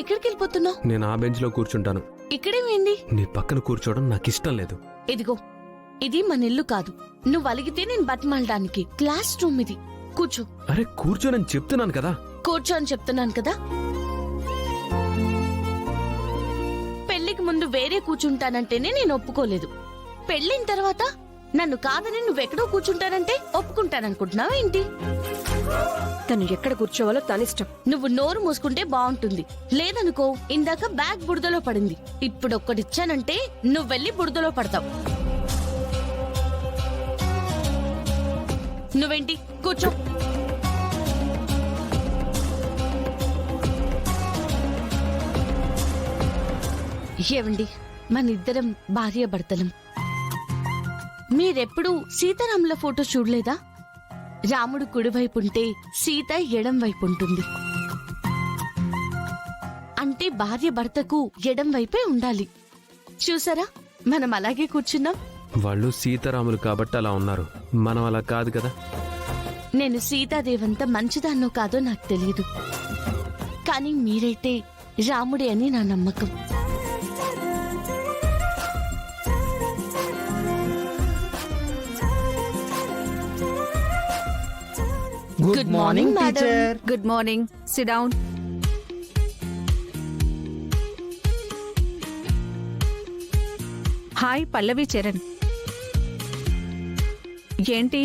ఎక్కడికి వెళ్ళిపోతున్నావు? నేను ఆ బెంచ్ లో కూర్చుంటాను. ఇక్కడేమైంది? నీ పక్కన కూర్చోవడం నాకు ఇష్టం లేదు. ఇదిగో, ఇది మన ఇల్లు కాదు. నువ్వు అలిగితే నేను బతిమాలడానికి. క్లాస్ రూమ్ ఇది. కూర్చో. అరే కూర్చోనని చెప్తున్నాను కదా. కూర్చో అని చెప్తున్నాను కదా. పెళ్లికి ముందు వేరే కూర్చుంటానంటేనే నేను ఒప్పుకోలేదు. పెళ్లిన తర్వాత నన్ను కాదని నువ్వెక్కడో కూర్చుంటానంటే ఒప్పుకుంటాననుకుంటున్నావా ఏంటి? తను ఎక్కడ కూర్చోవాలో తనిష్టం. నువ్వు నోరు మూసుకుంటే బాగుంటుంది. లేదనుకో, ఇందాక బ్యాగ్ బురదలో పడింది. ఇప్పుడు ఒక్కడిచ్చానంటే నువ్వెళ్ళి బురదలో పడతావు. నువ్వేంటి? కూర్చో. ఏవండి, మన ఇద్దరం భార్య భర్తలం. మీరెప్పుడు సీతారాముల ఫోటో చూడలేదా? రాముడు కుడివైపుంటే సీత ఎడం వైపు ఉంటుంది. అంటే భార్య భర్తకు ఎడం వైపే ఉండాలి. చూసారా, మనం అలాగే కూర్చున్నాం. వాళ్ళు సీతారాములు కాబట్టి అలా ఉన్నారు, మనం అలా కాదు కదా. నేను సీతాదేవంత మంచిదాన్నో కాదో నాకు తెలియదు, కానీ మీరైతే రాముడే అని నా నమ్మకం. Good morning, madam. teacher. Good morning. Sit down. Hi Pallavi, Charan. ఏంటి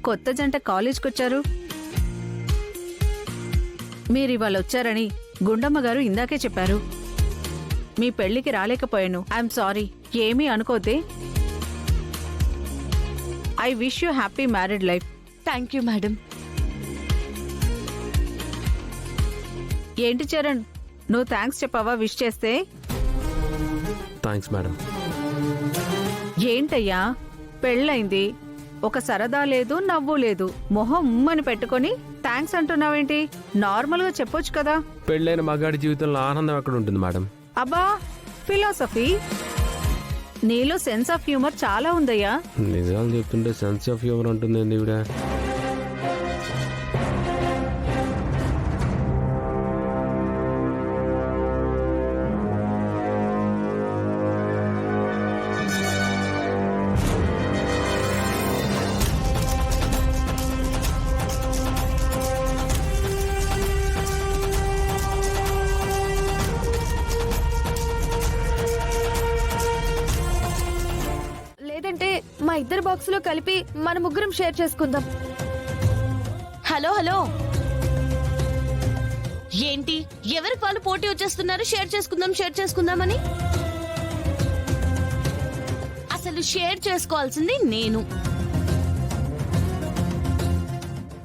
కొత్త జంట కాలేజ్కి వచ్చారు? మీరు ఇవాళ వచ్చారని గుండమ్మ గారు ఇందాకే చెప్పారు. మీ పెళ్లికి రాలేకపోయాను. I'm sorry. ఏమీ అనుకోతే. I wish you happy married life. Thank you madam. ఏంటి చరణ్, నువ్వు థ్యాంక్స్ చెప్పావా విష్ చేస్తే? Thanks madam. ఏంటయ్యా, పెళ్ళైంది, ఒక సరదా లేదు, నవ్వు లేదు, మొహం ఉమ్మని పెట్టుకొని థ్యాంక్స్ అంటున్నావేంటి? నార్మల్ గా చెప్పొచ్చు కదా. పెళ్ళైన మగాడి జీవితంలో ఆనందం ఎక్కడ ఉంటుంది మేడం? అబ్బా, ఫిలాసఫీ. నీలో సెన్స్ ఆఫ్ హ్యూమర్ చాలా ఉందయ్యా. నిజాలు చెప్తుంటే సెన్స్ ఆఫ్ హ్యూమర్ ఉంటుంది ఈవిడ. లేదంటే మా ఇద్దరు బాక్స్ లో కలిపి మన ముగ్గురం షేర్ చేసుకుందాం. హలో హలో, ఏంటి ఎవరికి వాళ్ళు పోటీ వచ్చేస్తున్నారు? షేర్ చేసుకుందామని. అసలు షేర్ చేసుకోవాల్సింది నేను.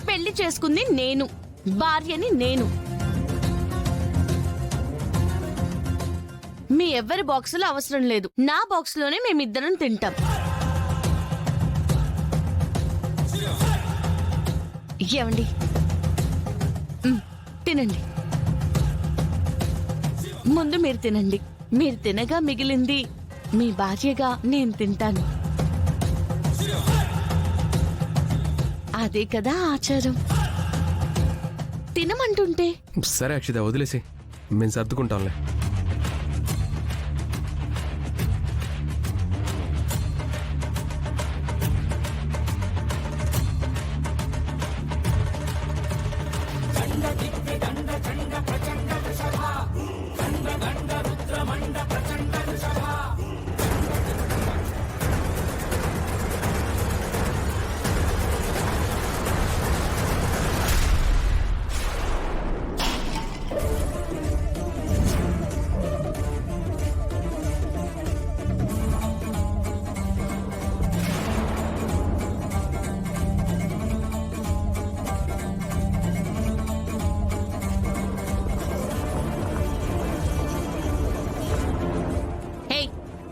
పెళ్లి చేసుకుంది నేను, భార్యని నేను. మీ ఎవరి బాక్సులో అవసరం లేదు. నా బాక్స్ లోనే మేమిద్దరం తింటాం. ఏమండి, తినండి. ముందు మీరు తినండి. మీరు తినగా మిగిలింది మీ భార్యగా నేను తింటాను. అదే కదా ఆచారం. తినమంటుంటే. సరే అక్షిత, వదిలేసి మేము సర్దుకుంటాంలే.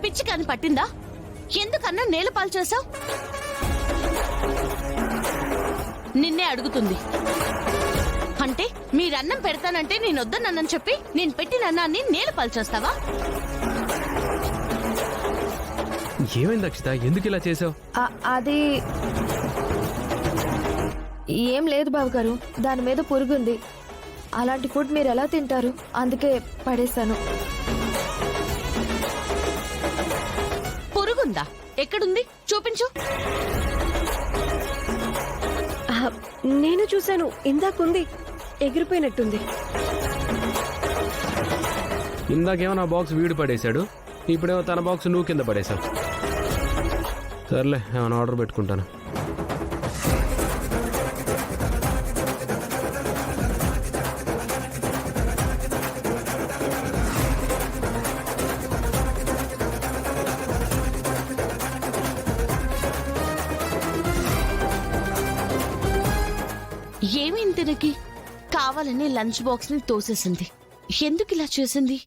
పిచ్చి కాని పట్టిందా? ఎందుకన్నా నేల పాలు చేసావు? నిన్నే అడుగుతుంది. అంటే మీరన్నం పెడతానంటే నేను వద్దనని చెప్పి నేను పెట్టిన అన్నాన్ని నేల పాలు చేస్తావా? ఏమైంది అక్షిత, ఎందుకు ఇలా చేసావు? అది ఏం లేదు బావగారు, దాని మీద పురుగుంది. అలాంటి ఫుడ్ మీరు ఎలా తింటారు? అందుకే పడేశాను. పురుగుందా? ఎక్కడుంది? చూపించు. నేను చూశాను, ఇందాకుంది, ఎగిరిపోయినట్టుంది. ఇందాకేమో నా బాక్స్ వీడు పడేశాడు, ఇప్పుడేమో తన బాక్స్ నువ్వు కింద పడేశావు. సర్లే, ఏమైనా ఆర్డర్ పెట్టుకుంటాను. ఏమైంది తినకి? కావాలని లంచ్ బాక్స్ ని తోసేసింది. ఎందుకు ఇలా చేసింది?